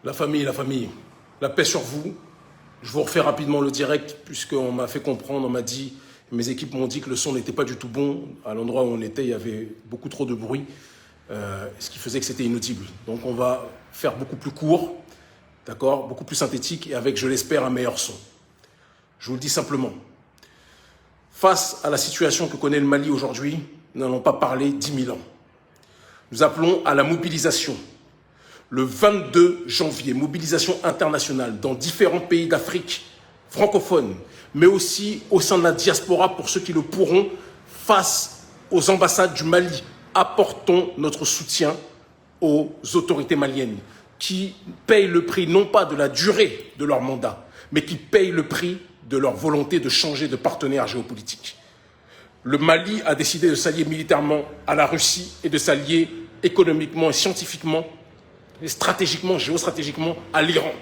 La famille, la paix sur vous. Je vous refais rapidement le direct puisqu'on m'a fait comprendre, on m'a dit, mes équipes m'ont dit que le son n'était pas du tout bon. À l'endroit où on était, il y avait beaucoup trop de bruit, ce qui faisait que c'était inaudible. Donc on va faire beaucoup plus court, d'accord, beaucoup plus synthétique et avec, je l'espère, un meilleur son. Je vous le dis simplement. Face à la situation que connaît le Mali aujourd'hui, nous n'allons pas parler 10 000 ans. Nous appelons à la mobilisation. Le 22 janvier, mobilisation internationale dans différents pays d'Afrique francophone, mais aussi au sein de la diaspora pour ceux qui le pourront, face aux ambassades du Mali. Apportons notre soutien aux autorités maliennes qui payent le prix non pas de la durée de leur mandat, mais qui payent le prix de leur volonté de changer de partenaire géopolitique. Le Mali a décidé de s'allier militairement à la Russie et de s'allier économiquement et scientifiquement et stratégiquement, géostratégiquement à l'Iran.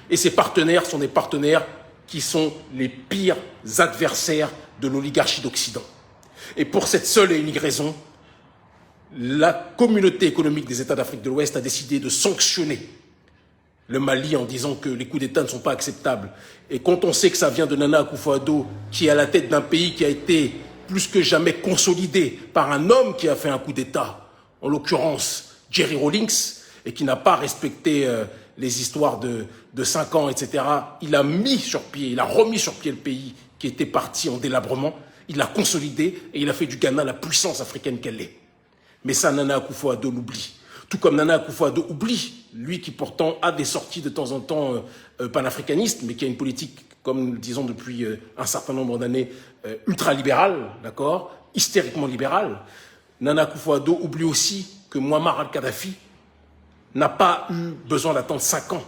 Et ces partenaires sont des partenaires qui sont les pires adversaires de l'oligarchie d'Occident. Et pour cette seule et unique raison, la communauté économique des États d'Afrique de l'Ouest a décidé de sanctionner le Mali en disant que les coups d'État ne sont pas acceptables. Et quand on sait que ça vient de Nana Akufo-Addo, qui est à la tête d'un pays qui a été plus que jamais consolidé par un homme qui a fait un coup d'État, en l'occurrence Jerry Rawlings, et qui n'a pas respecté les histoires de 5 ans, etc. Il a mis sur pied, il a remis sur pied le pays qui était parti en délabrement, il l'a consolidé et il a fait du Ghana la puissance africaine qu'elle est. Mais ça, Nana Akufo-Addo l'oublie. Tout comme Nana Akufo-Addo oublie, lui qui pourtant a des sorties de temps en temps panafricanistes, mais qui a une politique, comme nous le disons depuis un certain nombre d'années, ultralibérale, d'accord, hystériquement libérale. Nana Akufo-Addo oublie aussi que Muammar al-Kadhafi n'a pas eu besoin d'attendre 5 ans,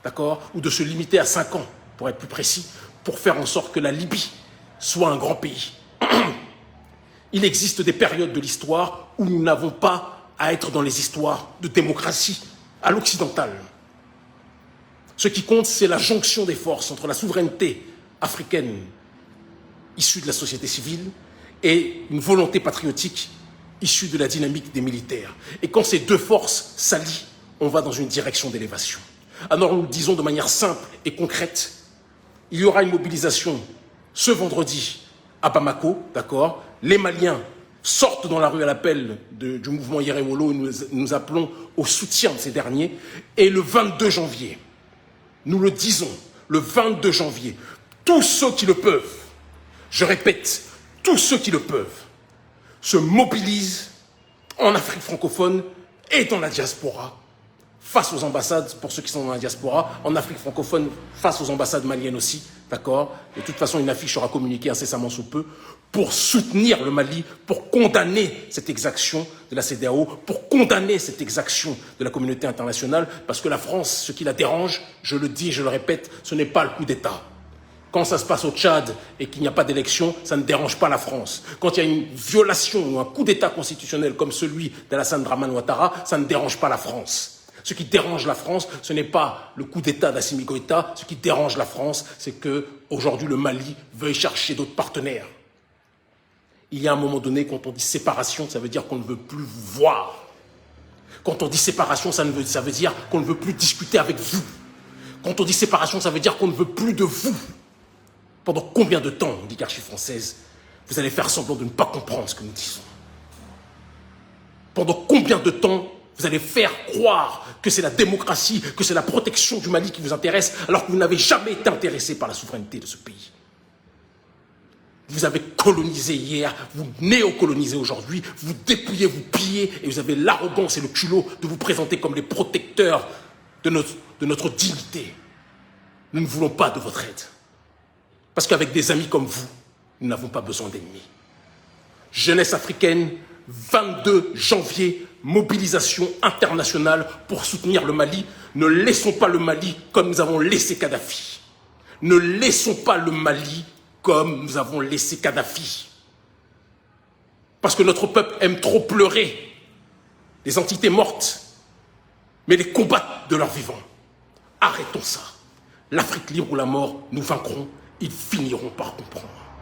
d'accord, ou de se limiter à 5 ans, pour être plus précis, pour faire en sorte que la Libye soit un grand pays. Il existe des périodes de l'histoire où nous n'avons pas à être dans les histoires de démocratie à l'occidentale. Ce qui compte, c'est la jonction des forces entre la souveraineté africaine issue de la société civile et une volonté patriotique issue de la dynamique des militaires. Et quand ces deux forces s'allient, on va dans une direction d'élévation. Alors nous le disons de manière simple et concrète, il y aura une mobilisation ce vendredi à Bamako, d'accord. Les Maliens sortent dans la rue à l'appel du mouvement Yerewolo, nous appelons au soutien de ces derniers. Et le 22 janvier, nous le disons, le 22 janvier, tous ceux qui le peuvent, je répète, tous ceux qui le peuvent, se mobilisent en Afrique francophone et dans la diaspora, face aux ambassades, pour ceux qui sont dans la diaspora, en Afrique francophone, face aux ambassades maliennes aussi, d'accord. Et de toute façon, une affiche sera communiquée incessamment sous peu, pour soutenir le Mali, pour condamner cette exaction de la CEDEAO, pour condamner cette exaction de la communauté internationale, parce que la France, ce qui la dérange, je le dis, je le répète, ce n'est pas le coup d'État. Quand ça se passe au Tchad et qu'il n'y a pas d'élection, ça ne dérange pas la France. Quand il y a une violation ou un coup d'État constitutionnel comme celui d'Alassane Dramane Ouattara, ça ne dérange pas la France. Ce qui dérange la France, ce n'est pas le coup d'État d'Assimi Goïta. Ce qui dérange la France, c'est qu'aujourd'hui le Mali veuille chercher d'autres partenaires. Il y a un moment donné, quand on dit séparation, ça veut dire qu'on ne veut plus vous voir. Quand on dit séparation, ça veut dire qu'on ne veut plus discuter avec vous. Quand on dit séparation, ça veut dire qu'on ne veut plus de vous. Pendant combien de temps, l'oligarchie française, vous allez faire semblant de ne pas comprendre ce que nous disons? Pendant combien de temps vous allez faire croire que c'est la démocratie, que c'est la protection du Mali qui vous intéresse, alors que vous n'avez jamais été intéressé par la souveraineté de ce pays? Vous avez colonisé hier, vous néocolonisez aujourd'hui, vous dépouillez, vous pillez, et vous avez l'arrogance et le culot de vous présenter comme les protecteurs de notre dignité. Nous ne voulons pas de votre aide. Parce qu'avec des amis comme vous, nous n'avons pas besoin d'ennemis. Jeunesse africaine, 22 janvier, mobilisation internationale pour soutenir le Mali. Ne laissons pas le Mali comme nous avons laissé Kadhafi. Ne laissons pas le Mali comme nous avons laissé Kadhafi. Parce que notre peuple aime trop pleurer les entités mortes, mais les combattre de leur vivant. Arrêtons ça. L'Afrique libre ou la mort, nous vaincrons. Ils finiront par comprendre.